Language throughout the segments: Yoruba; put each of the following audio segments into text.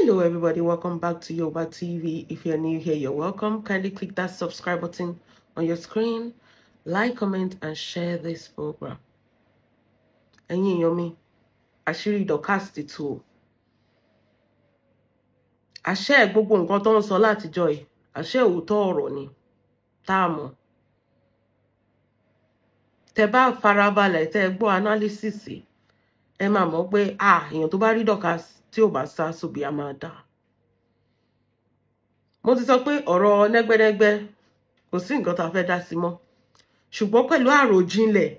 Hello everybody, welcome back to Yoruba TV. If you're new here, you're welcome. Kindly click that subscribe button on your screen, like, comment, and share this program. Ẹ̀yin èèyàn mi, àṣírí Dorcas ti tú o. Àṣẹ gbogbo nǹkan tó ń sọ látijọ́ yìí, àṣẹ òótọ́ ọ̀rọ̀ ni tá a mọ̀. Tẹ́ bá farabalẹ̀ tẹ́ gbọ́ analysis, ẹ máa mọ̀ pé èèyàn tó bá rí Dorcas tí ò bá sá sóbì á máa dà. Mo ti sọ pé ọ̀rọ̀ nẹ́gbẹ́nẹ́gbẹ́ kò sí nǹkan tá a fẹ́ dá sí mọ́, ṣùgbọ́n pẹ̀lú àròjinlẹ̀,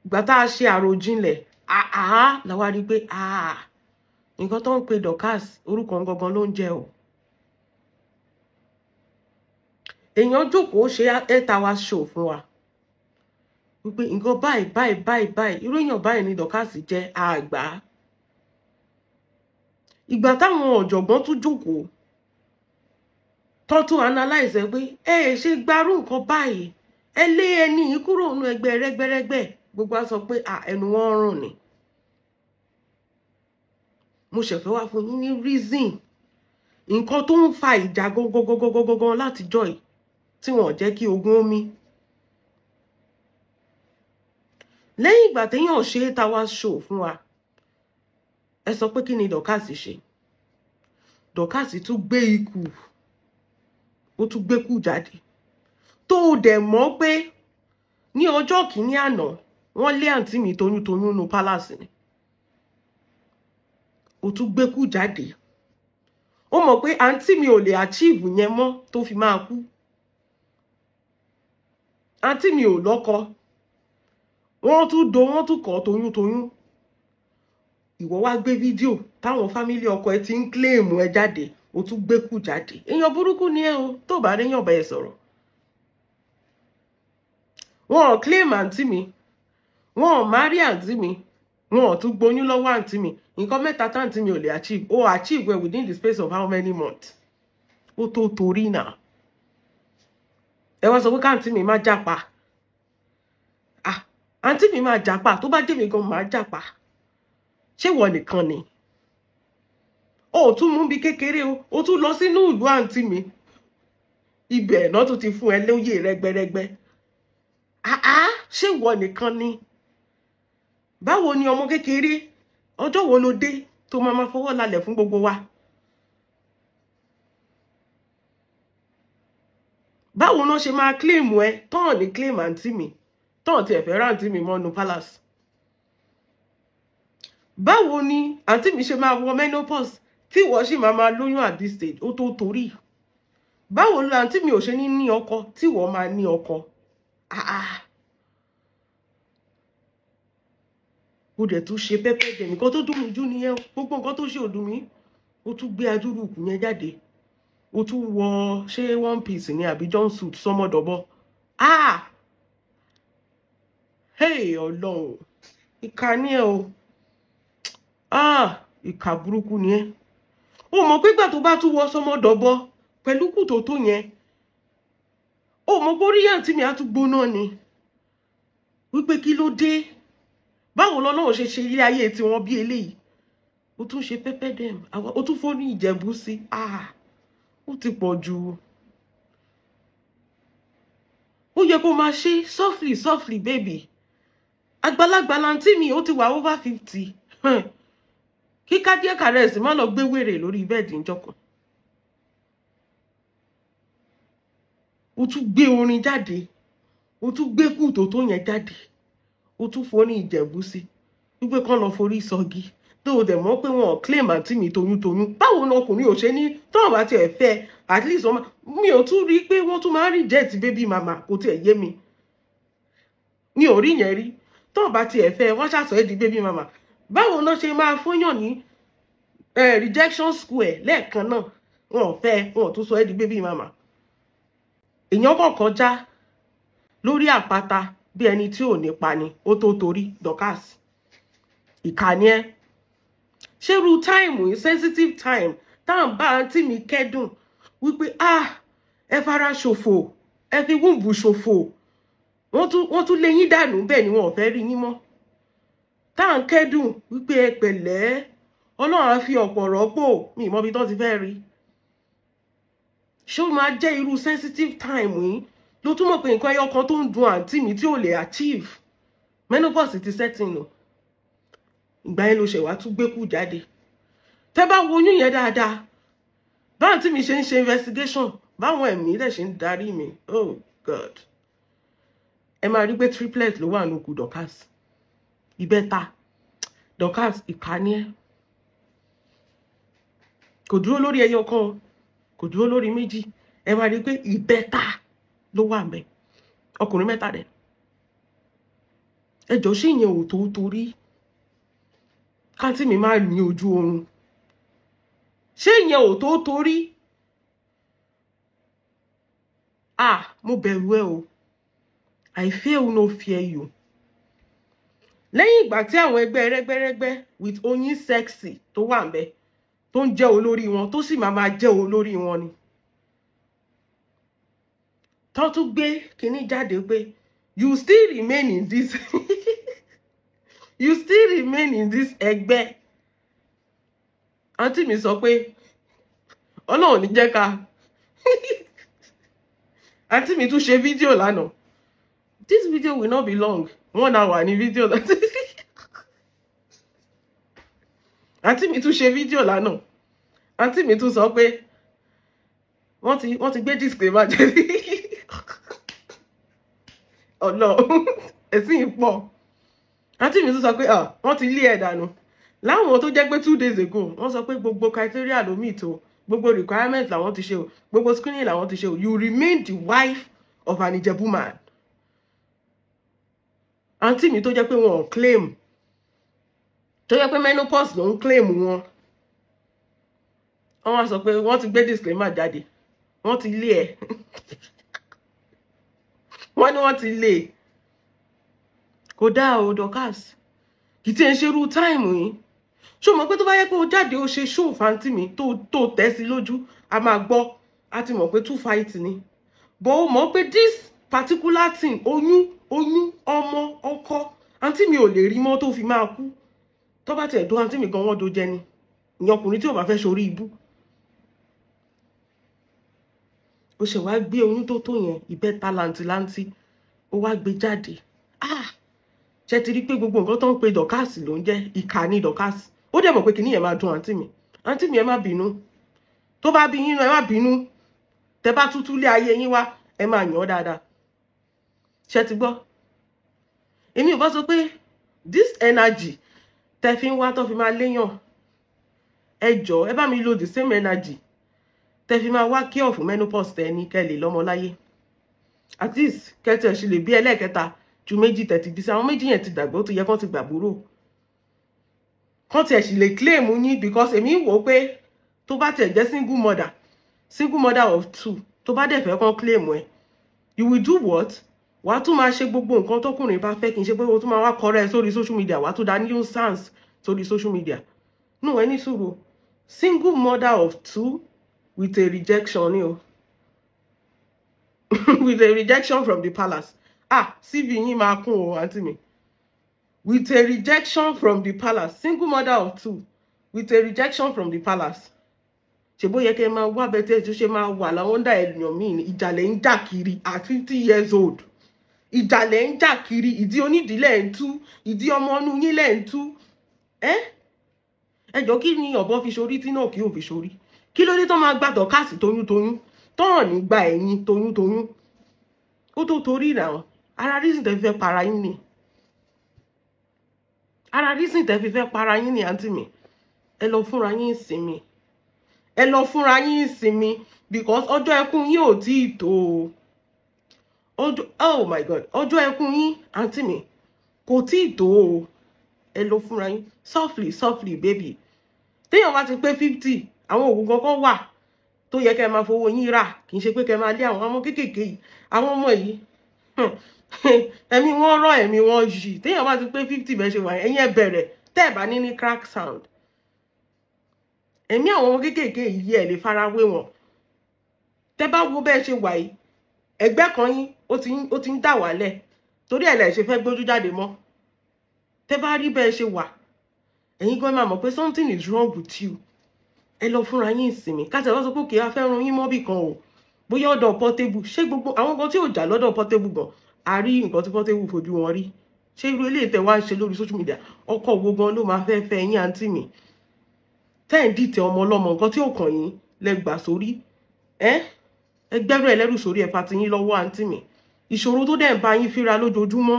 ìgbà tá a ṣe àròjinlẹ̀ la wá rí pé nǹkan tó ń pe Dorcas orúkọ gangan ló ń jẹ́ o. Èèyàn jókòó ṣe 8 hours show fún wa wípé nǹkan báyìí irú èèyàn báyìí ni Dorcas jẹ́ àgbà. Ìgbà táwọn ọ̀jọ̀gbọ́n tún jókòó tó tún analyze pé ṣe gbárù nǹkan báyìí, ẹ lé ẹni yìí kúrò nínú ẹgbẹ́ rẹ́gbẹ́rẹ́gbẹ́, gbogbo á sọ pé ẹnu wọn rùn ni. Mo ṣẹ̀fẹ̀ wá fún yín ní reason nǹkan tó ń fa ìjà gangan látijọ́ yìí tí wọ́n jẹ́ kí ogun omi. Lẹ́yìn ìgbà téèyàn ṣe 8 hours show fún wa, ẹ sọ pé kí ni Dorcas ṣe? Dorcas tún gbé ikú, ó tún gbé kú jáde. Tó dẹ̀ mọ̀ pé ní ọjọ́ kìíní àná wọ́n lé àǹtí mi toyúntoyún nínú palace ni. Ó tún gbé kú jáde. Ó mọ̀ pé àǹtí mi ò lè achieve yẹn mọ́ tó fi máa kú. Àǹtí mi ò lọ́kọ. Wọ́n tún kọ̀ toyúntoyún. Ìwọ wá gbé fídíò táwọn fámílì ọkọ ẹ ti ń claim ẹ jáde, ó tún gbé kú jáde. Èèyàn burúkú ni ẹ o, tó bá réyàn bá ẹ sọ̀rọ̀. Wọ́n claim àǹtí mi, wọ́n marry àǹtí mi, wọ́n tún gbóyún lọ́wọ́ àǹtí mi. Nǹkan mẹ́ta táǹtí mi ò lè achieve, ó achieve well within the space of how many months? Ó tó torí náà. Ẹ wá sọ pé káǹtí mi má jápa. Àǹtí mi máa jápa, tó bá jẹ́ mi gan máa jápa. Ṣé wọ́n nìkan ni? Ó tún mú bí kékeré o, ó tún lọ sínú ìlú àǹtí mi. Ibẹ̀ náà tún ti fún ẹ lóyè rẹ́gbẹ́rẹ́gbẹ́. Ṣé wọ́n nìkan ni? Báwo ni ọmọ kékeré, ọjọ́ wo ló dé tó máa fọwọ́ lálẹ̀ fún gbogbo wa? Báwo náà ṣe máa claim ẹ tán ní claim àǹtí mi, tán ti ẹ̀fẹ́ rá àǹtí mi mọ́nu palace? Báwo ni àǹtí mi ṣe máa wọ menopause tí ìwọ sì máa lóyún at this stage? Ó tó torí. Báwo ni àǹtí mi ò ṣe ní ọkọ tí ìwọ máa ní ọkọ? Ó dẹ̀ tún ṣe pẹ́pẹ́ dẹ̀, nǹkan tó dùn mí jù nìyẹn. Gbogbo nǹkan tó ṣe ò dùn mí. Ó tún gbé adúrúkú yẹn jáde. Ó tún wọ ṣé one piece ni àbí jumpsuit sọmọdọ̀bọ. Hey Ọlọ́run, ìkà ni ẹ o. Ìkà burúkú ni ẹ. Ó mọ̀ pé ìgbà tó bá tún wọ sọmọdọ̀bọ pẹ̀lú kù tó yẹn, ó mọ̀ pé orí àǹtí mi á tún gbóná ni. Wípé kí ló dé? Báwo lọ́lọ́run ṣe ilé ayé tí wọ́n bí eléyìí? Ó tún ṣe pẹ́pẹ́ dẹ̀m, ó tún fọ́ ní Ìjẹ̀bú sí. Ó ti pọ̀ jù. Ó yẹ kó máa ṣe softly baby. Àgbàlagbà láǹtí mi, ó ti wà over 50. Kí cardiac arrest má lọ gbé wèrè lórí bẹ́ẹ̀dì níjọ́kan. Ó tún gbé orin jáde, ó tún gbé kù tó yẹn jáde, ó tún fọ́ ní Ìjẹ̀bú sí. Wípé kán lọ forí sọgi. Tó dẹ̀ mọ̀ pé wọn claim àǹtí mi toyúntoyún. Báwo ni ọkùnrin ò ṣe ní tọ́wọ́n bá tiẹ̀ fẹ́ at least mi ò tún rí pé wọ́n tún máa ń reject baby mama, kò tiẹ̀ yé mi. Mi ò rí yẹn rí. Tọ́wọ́n bá tiẹ̀ fẹ́ wọ́n ṣàṣọ ẹ́ di baby mama. Báwo náà ṣe máa fúnyàn ní rejection square lẹ́ẹ̀kan náà? Wọn ò fẹ́, wọn ò tún sọ ẹ́ di baby mama. Èèyàn kọ̀ọ̀kan já lórí àpáta bí ẹni tí ò ní pa ni, ó tó torí Dorcas. Ìkà ni ẹ. Ṣé irú time yìí, sensitive time, táwọn bá àǹtí mi kẹ́dùn wípé ẹ fara ṣòfò, ẹ fi wúǹbù ṣòfò, wọ́n tún lé yín dànù bẹ́ẹ̀ ni wọn ò fẹ́ rí yín mọ́. Táwọn kẹ́dùn wípé ẹ pẹ̀lẹ́, Ọlọ́run á fi ọ̀pọ̀ rọ́pò mi mọ́ bí tó ti fẹ́ rí. Ṣé ó máa jẹ́ irú sensitive time yìí ló túmọ̀ pé nǹkan ẹyọ kan tó ń dùn àǹtí mi tí ò lè achieve menopause ti setting nù. Ìgbà yẹn ló ṣe wá tún gbé kú jáde. Tẹ́ bá wo oyún yẹn dáadáa, bá àǹtí mi ṣe ń ṣe investigation, báwọn ẹ̀mí dẹ̀ ṣe ń darí mi, oh God. Ẹ máa rí pé triplet ló wà ní òkú Dorcas. Ìbẹ́ta Dorcas ìkànnì ẹ̀. Kò dúró lórí ẹyọ kan, kò dúró lórí méjì. Ẹ máa rí pé ìbẹ́ta ló wà ńbẹ̀. Ọkùnrin mẹ́ta dẹ̀. Ẹ jọ̀ọ́ ṣé ìyẹn ò tó torí kántí mi máa ní ojú oorun? Ṣé ìyẹn ò tó torí? Mo bẹ̀rù ẹ o. I fear who no fear you. Lẹ́yìn ìgbà tí àwọn ẹgbẹ́ rẹ́gbẹ́rẹ́gbẹ́ with Oyin Sexy tó wà ńbẹ̀ tó ń jẹ́ olórí wọn tó sì máa jẹ́ olórí wọn ni. Tó tún gbé kíní jáde pé you still remain in this you still remain in this ẹgbẹ́. Àǹtí mi sọ pé Ọlọ́run ní jẹ́ ká. Àǹtí mi tún ṣe fídíò lánàá. This video will not be long. 1 hour ní fídíò. Àǹtí mi tún ṣe fídíò lánàá. Àǹtí mi tún sọ pé wọ́n ti gbé disclaimer jáde. Ọlọ́run ẹ̀sìn pọ̀. Àǹtí mi tún sọ pé wọ́n ti lé ẹ̀ dànù. Láwọn tó jẹ́ pé 2 days ago wọ́n sọ pé gbogbo criteria ló meet o, gbogbo requirement làwọn ti ṣe o, gbogbo screening làwọn ti ṣe o. You remain the wife of an Ijebu man. Àǹtí mi tó jẹ́ pé wọn ò claim, tó jẹ́ pé menopause ló ń claim wọn. Wọ́n wá sọ pé wọ́n ti gbé disclaimer jáde, wọ́n ti lé ẹ̀. Wọ́n ní wọ́n ti lé. Kò dáa o Dorcas, kì í tí ẹ ń ṣerú táìmù yìí. Ṣé o mọ̀ pé tó bá yẹ pé o jáde o ṣe show fáǹtì mi tó tẹ̀ sí lójú, a máa gbọ́, a ti mọ̀ pé 2 fight ni. But o mọ̀ pé this particular thing, oyún ọmọ ọkọ, àǹtí mi ò lè rí mọ́ tó fi máa kú. Tó bá tiẹ̀ dó àǹtí mi gan wọ́n do jẹ ni. Ìyẹn ọkùnrin tí ò bá fẹ́ ṣorí ibú. Ó ṣe wá gbé oyún tó yẹn, ìbẹ́ta làǹtìlanti, ó wá gbé jáde. Ṣé ti rí pé gbogbo nǹkan tó ń pe Dorcas ló ń jẹ́ ìkà ní Dorcas? Ó dẹ̀ mọ̀ pé kìíní yẹn máa dùn àǹtí mi. Àǹtí mi ẹ má bínú. Tó bá bí yín ẹ má bínú. Tẹ́ bá tútú lé ayé yín wá, ẹ máa yàn dáadáa. Ṣé ti gbọ́? Èmi ò bá sọ pé this energy tẹ́ fi ń wá tó fi máa léyàn. Ẹ jọ̀ọ́ ẹ bá mi lo the same energy tẹ́ fi máa wá cure fún menopause tẹ́ ní kẹ́ lè lọ́mọ láyé. At least kẹ́tẹ̀ ṣe lè bí ẹlẹ́ẹ̀kẹta ju méjì tẹ́ ti bí sí. Àwọn méjì yẹn ti dàgbà, ó ti yẹ kán ti gbàbúrò. Kán tiẹ̀ sì lè claim yín because èmi wò pé tó bá tiẹ̀ jẹ́ single mother of 2 tó bá dẹ̀ fẹ́ kán claim ẹ, you will do what? Wàá tún máa ṣe gbogbo nǹkan tọkùnrin bá fẹ́, kì í ṣe pé o tún máa wá kọrẹ́ sórí social media, wàá tún dá nuisance sórí social media. No, ẹni sùúrù. Single mother of 2 with a rejection ni o. With a rejection from the palace. CV yín máa kún o àǹtí mi. With a rejection from the palace. Single mother of 2 with a rejection from the palace. Ṣé bó yẹ kẹ́ máa wá bẹ́tẹ̀ tó ṣe máa wà láwọn dá ènìyàn míì ní ìjàlẹ̀ ń jà kiri at 50 years old. Ìjàlẹ̀ ń jà kiri, ìdí onídìílẹ̀ ń tú, ìdí ọmọ inú yín lẹ̀ ń tú. Ẹ jọ̀ọ́ kí ni ọ̀bọ fi ṣorí tí náà kí ò fi ṣorí? Kí ló dé tó máa gba Dorcas toyún tọ́hàn ní gba ẹ̀yìn toyún? Ó tó torí ìràwọ̀n. Ara reason tẹ́ fi fẹ́ para yín ni. Ara reason tẹ́ fi fẹ́ para yín ni àǹtí mi. Ẹ lọ fúnra yín ìsinmi. Ẹ lọ fúnra yín ìsinmi because ọjọ́ ẹkún yín ò tí ì tó. Oh my God, ọjọ́ ẹkún yín àǹtí mi kò tí ì tó. Ẹ lọ fúnra yín softly baby. Téèyàn bá ti pé 50, àwọn òògùn kankan wà tó yẹ kẹ́ máa fowó yín rà, kì í ṣe pé kẹ́ máa lé àwọn ọmọ kéékèèké yìí. Àwọn ọmọ yìí ẹ̀mí wọn rọ̀, ẹ̀mí wọn yì. Téèyàn bá ti pé 50 bẹ́ẹ̀ ṣe wà ẹ̀yin ẹ bẹ̀rẹ̀ tẹ́ ẹ̀ bá ní crack sound. Ẹ̀mí àwọn ọmọ kéékèèké yìí ẹ̀ lè fara wé wọn. Tẹ́ bá wo bẹ́ẹ̀ ṣe wà yìí, ẹgbẹ́ kan yín ó ti ń dà wálẹ̀ torí ẹ̀ lẹ̀ ṣe fẹ́ gbójú jáde mọ́. Tẹ́ bá rí bẹ́ẹ̀ ṣe wà, ẹ̀yin gan máa mọ̀ pé something is wrong with you. Ẹ lọ fúnra yín ìsinmi káṣẹ wá sọ pé kí a fẹ́ run yín mọ́bì kan o bóyá ọ̀dọ̀ Portable ṣé gbogbo àwọn kan tí ò jà lọ́dọ̀ Portable gan a rí nǹkan tí Portable fojú wọn rí ṣé irú eléyìí tẹ wá ń ṣe lórí social media ọkọ wo gan ló máa fẹ́ fẹ́ yín àǹtí mi tẹ́ ń dìtẹ̀ ọmọ ọlọ́mọ nǹkan tí ò kàn yín lẹ gbà sórí ẹgbẹ́rún ẹlẹ́rù sórí ẹ̀fà ti yín lọ́wọ́ àǹtí mi ìṣòro tó dẹ̀ ń bá yín fíra lójoojúmọ́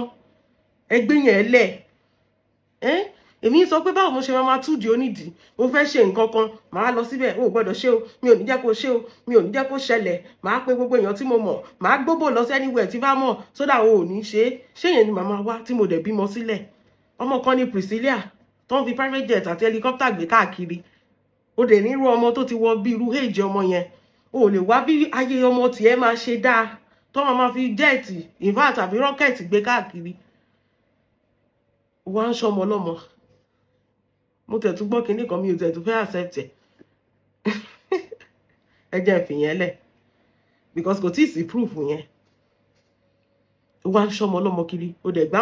ẹgbẹ́ yẹn lẹ̀ èmi sọ pé báwo mo ṣe máa túdìí onídìí mo fẹ́ ṣe nǹkan kan màá lọ síbẹ̀ o ò gbọ́dọ̀ ṣe o mi ò ní jẹ́ kó ṣe o mi ò ní jẹ́ kó ṣẹlẹ̀ màá pe gbogbo èèyàn tí mo mọ̀ màá gbóbò lọ anywhere tí bá mọ̀ sódà o ò ní ṣe yẹn ni màmá wá tí mo dẹ̀ bímọ sílẹ̀ ọmọ kan ní Priscilla tó ń fi private jet àti helicopter gbé káàkiri o dẹ̀ nírú ọmọ tó ti wọ bí irú èjì ọmọ yẹn o ò lè wá bí ayé ọmọ tiẹ̀ máa ṣe dáa tó máa fi jẹ́ẹ̀tì ìfá tàbí rọ́kẹ̀tì gbé káàkiri wá ń ṣọmọ lọ́mọ mo tẹ̀ tún gbọ́ kinní kan mi ò tẹ̀ tún fẹ́ accept ẹ̀ ẹ jẹ́ ìfìyẹn lẹ̀ because kò tí ì sí proof yẹn wá ń ṣọmọ lọ́mọ kiri o dẹ̀ gbá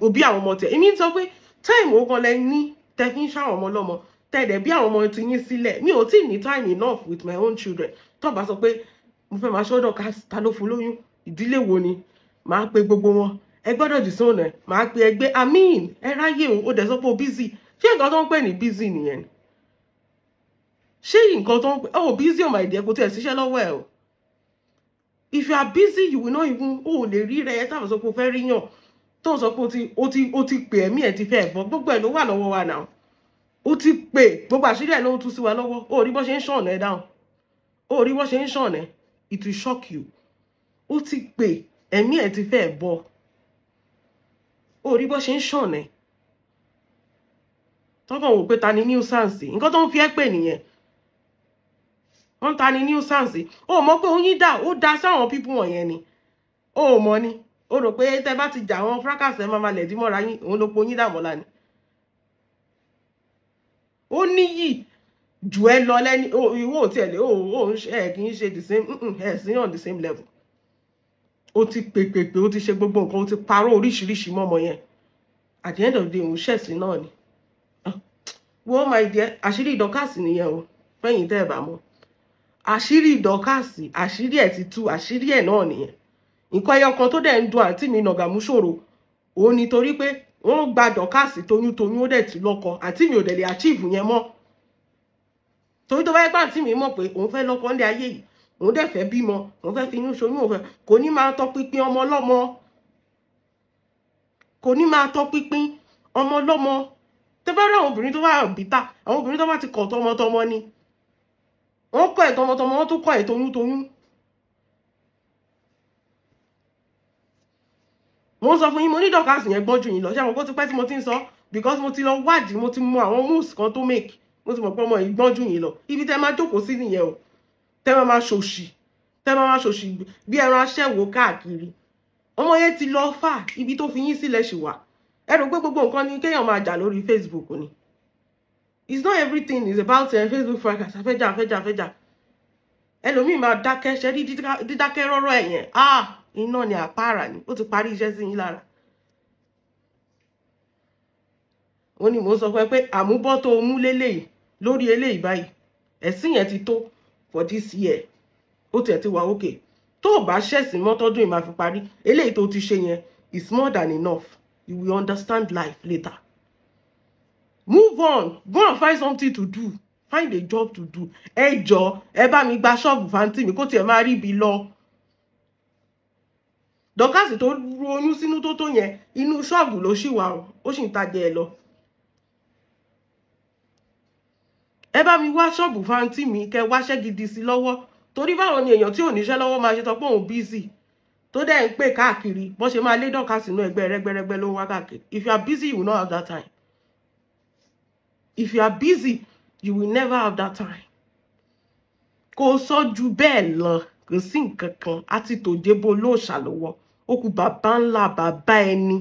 òbí àwọn ọmọ tẹ̀ èmi sọ pé time ó kan lẹ́yìn ní tẹ́ fi ń ṣàwọn ọmọ lọ́mọ tẹ̀dẹ̀ bí àwọn ọmọ ti yín sílẹ̀ mi ò tí ì ní time enough with my own children tó bá sọ pé mo fẹ́ máa ṣọ́dọ̀ ká ta ló fún lóyún ìdílé wo ni màá pe gbogbo wọn ẹ gbọ́dọ̀ dìsónà ẹ̀ màá pe ẹgbẹ́ amin ẹ ráyè o dẹ̀ sọ pé o busy ṣé nǹkan tó ń pè ní busy nìyẹn ṣé nǹkan tó ń pè busy o my dear kò tiẹ̀ síṣẹ́ lọ́wọ́ ẹ̀ o if you are busy you will not even o lè rí rẹ táwọn sọ pé o fẹ́ rí yàn tó ń sọ pé o ti pè ẹ̀mí ẹ̀ ti fẹ́ bọ́ gbogbo ẹ̀ ló wà lọ́wọ́ wa náà ó ti pè gbogbo àṣírí ẹ̀ ló ń tú sí wa lọ́wọ́ ó rí bó ṣe ń ṣọ̀nà ẹ̀ dáhùn ó rí bó ṣe ń ṣọ̀nà ẹ̀ it will shock you ó ti pè ẹ̀mí ẹ̀ ti fẹ́ bọ́ ó rí bó ṣe ń ṣọ̀nà ẹ̀ tọ́kàn wò pé ta ni nuisance nǹkan tó ń fi ẹ́ pè nìyẹn wọ́n ta ni nuisance ó mọ̀ pé oyin dà ó da sáwọn pípù wọ̀nyẹn ni ó mọ̀ ni ó rò pé tẹ́ bá ti jà wọn fracas ẹ̀ máa lẹ̀ dí mọ́ra yín òun ló pe oyin dà mọ́la ni ó níyì jù ẹ lọ lẹ́ni ìwọ ò tiẹ̀ lé ẹ kì í ṣe the same ẹ sí on the same level ó ti pèpèpè ó ti ṣe gbogbo nǹkan ó ti parọ́ oríṣiríṣi mọ́mọ yẹn at the end of the day òun ṣẹ̀sìn náà ni wo my dear àṣírí ìdọ́kàsì nìyẹn o fẹ́yìn tẹ́ ẹ bá mọ̀ àṣírí ìdọ́kàsì àṣírí ẹ̀ ti tú àṣírí ẹ̀ náà nìyẹn nǹkan ẹyọ kan tó dẹ̀ ń dun àǹtí mi Nàgàmú ṣòro òun ni torí pé wọ́n gba dọ́kàsì toyúntoyún ó dẹ̀ ti lọ́kọ àǹtí mi ò dẹ̀ lè achieve yẹn mọ́ torí tó bá yẹ pé àǹtí mi mọ̀ pé òun fẹ́ lọ́kọ ní ayé yìí òun dẹ̀ fẹ́ bímọ òun fẹ́ fi inú ṣoyún òun fẹ́ kò ní máa tọpinpin ọmọ ọlọ́mọ kò ní máa tọpinpin ọmọ ọlọ́mọ tẹ́ bá rí àwọn obìnrin tó wà bìtà àwọn obìnrin tó bá ti kọ̀ tọmọtọmọ ni wọ́n kọ̀ ẹ̀ tọmọtọmọ wọ́n tún kọ̀ ẹ̀ toyúntoyún mo ń sọ fún yín mo ní dọ́kàsì yẹn gbọ́n jù yín lọ ṣé àwọn kó ti pẹ́ tí mo ti ń sọ because mo ti lọ wádìí mo ti mọ àwọn moves kan tó make mo ti mọ̀ pé ọmọ yìí gbọ́n jù yín lọ ibi tẹ́ máa jókòó sí nìyẹn o tẹ́ máa ṣòṣì bí ẹran aṣẹ́wó káàkiri ọmọ yẹn ti lọ fà ibi tó fi yín sílẹ̀ ṣì wà ẹ rò pé gbogbo nǹkan ni kéèyàn máa jà lórí Facebook ni it's not everything is about Facebook fracas afẹ́jà ẹlòmíì máa dákẹ́ ṣe dídákẹ́ rọ́rọ́ ẹ̀ yẹn iná ni àpáàrà ni ó ti parí iṣẹ́ sí yín lára ó ní mò ń sọ fún ẹ pé àmúbọ́ tó mú léléyìí lórí eléyìí báyìí ẹ̀sìn yẹn ti tó for this year ó tiẹ̀ ti wà òkè tó o bá ṣẹ̀sìn mọ́tọ́dún yìí máa fi parí eléyìí tó ti ṣe yẹn is more than enough you will understand life later move on go and find something to do find a job to do ẹ jọ ẹ bá mi gba ṣọ́ọ̀bù fáńtì mi kó tiẹ̀ máa rí ibi lọ dọ́kàsì tó ru oyún sínú tó yẹn inú ṣọ́ọ̀bù ló ṣì wà ó sì ń tajẹ ẹ lọ ẹ bá mi wá ṣọ́ọ̀bù fáńtì mi kẹ́ wáṣẹ́ gidi sí lọ́wọ́ torí báwo ni èèyàn tí ò níṣẹ́ lọ́wọ́ máa ṣe sọ pé òun busy tó dẹ̀ ń pè káàkiri bó ṣe máa lé dọ́kàsì inú ẹgbẹ́ rẹ́gbẹ́rẹ́gbẹ́ ló ń wá káàkiri if you are busy you will not have that time if you are busy you will never have that time kò sọ ju bẹ́ẹ̀ lọ kò sí nǹkan kan àti tòjébó ló ṣàlọ́wọ́ ó kù bàbá ńlá bàbá ẹni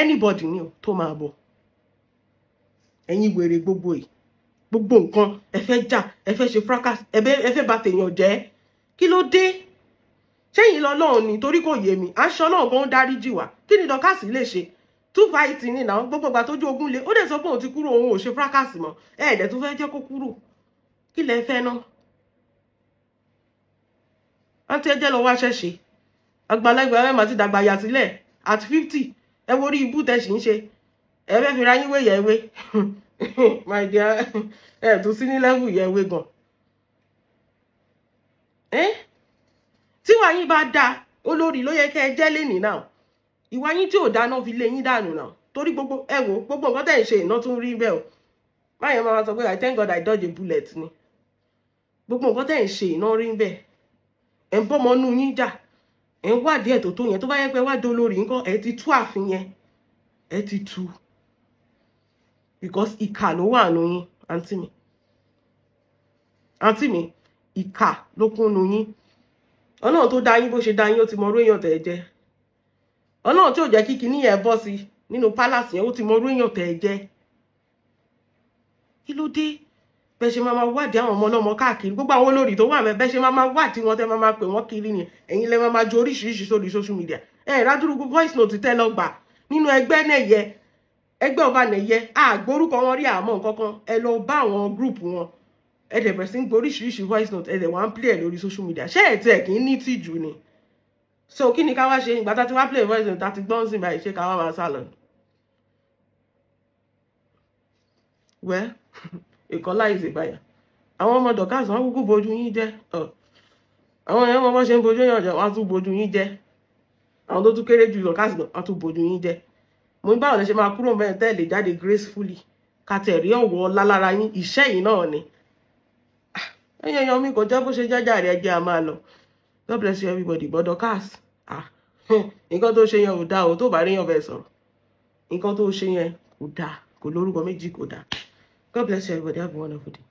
anybody ni tó máa bọ̀ ẹ̀yin wèrè gbogbo yìí gbogbo nǹkan ẹ fẹ́ jà ẹ fẹ́ ṣe fracas ẹ fẹ́ bà tèèyàn jẹ́ kí ló dé ṣẹ́yìn lọ́lọ́run ni torí kò yé mi aṣọ náà gan dáríjì wá kí ni dọ́kàsì lè ṣe two fight ni náà gbogbo ìgbà tójú ogun le ó dẹ̀ sọ pé òun ti kúrò òun ò ṣe fracas mọ́ ẹ̀ẹ́dẹ̀ tó fẹ́ jẹ́ kó kúrò kí lẹ fẹ́ ná àǹtí ẹ jẹ́ lọ wá ṣẹ̀ṣẹ̀ àgbàlagbà ẹ mà ti dàgbà yà sílẹ̀ at 50 ẹ wo orí ibú tẹ̀ sì ń ṣe ẹ fẹ́ fi ra yín wé yẹ̀wé my dear ẹ tún sí ní level yẹ̀wé gan tí wàá yín bá dáa olórí ló yẹ kẹ́ ẹ jẹ́ lénìí náà ìwà yín tí ò dáná fi lé yín dànù náà torí gbogbo ẹ wò gbogbo nǹkan tẹ̀ ń ṣe iná tún rí bẹ́ẹ̀ o báyẹn máa sọ pé I thank God I dodge a bullet ni gbogbo nǹkan tẹ̀ ń ṣe iná rí bẹ́ẹ̀ ẹ̀ ń bọ́mọ nú yín jà ẹ̀ ń wádìí ẹ̀ tó yẹn tó bá yẹ pé wádìí olórí nǹkan ẹ̀ ti tú ààfin yẹn ẹ̀ ti tú because ìkà ló wà nù yín àǹtí mi ìkà ló kún nù yín ọlọ́run tó dá yín bó ṣe dá yín ó ti mọ orú èèyàn tẹ̀ ẹ jẹ́ ọlọ́run tí ò jẹ́ kí kinní yẹn bọ́ sí nínú palace yẹn ó ti mọ orú èèyàn tẹ̀ ẹ jẹ́ kí ló dé bẹ́ẹ̀ ṣe máa wádìí àwọn ọmọ ọlọ́mọ káàkiri gbogbo àwọn olórí tó wà mẹ́ bẹ́ẹ̀ ṣe máa wádìí wọn tẹ́ máa pè wọ́n kiri ni ẹ̀yin lẹ́ máa ju oríṣiríṣi sórí social media rádúrú voice note tẹ́ lọ gbà nínú ẹgbẹ́ nẹ̀yẹ ẹgbẹ́ ọba nẹ̀yẹ àgbórúkọ wọn rí àmọ́ nǹkankan ẹ lọ bá àwọn group wọn ẹ dẹ̀ bẹ̀rẹ̀ sí ń gbóríṣiríṣi voice note ẹ dẹ̀ wá ń play ẹ̀ lórí social media ṣé ẹ̀ tẹ̀ kì í ní tìjú ni so kí ni ká wá ṣe ìgbà tá ti wá play voice note tá ti gbọ́n sí báyìí ṣé ká wá máa sá lọ. wẹ́ ìkọlá ìsèbáyà àwọn ọmọ dọ̀kásì wọn kúkú bojú yín jẹ́ àwọn èèyàn mọ́ bọ́ ṣe ń bojú yàn jẹ́ wọ́n tún bojú yín jẹ́ àwọn tó tún kéré jù dọ̀kásì wọ́n tún bojú yín jẹ́ mo ní báwo lè ṣe máa kúrò mẹ́rin tẹ́lẹ̀ jáde gracefully kàtẹ̀rí ọ̀wọ́ lálára yín iṣẹ́ yìí náà ni ẹ̀yìn ẹ̀yàn mi kò jẹ́ bó ṣe jájà rẹ̀ jẹ́ a máa lọ God bless you everybody but dọ̀kásì nǹkan tó ṣe yẹn ò dáa o tó bá rí yàn bẹ́ẹ̀ sọ̀rọ̀ nǹkan tó ṣe yẹn kò dáa kò lórúkọ méjì kò dáa God bless you everybody have a wonderful day.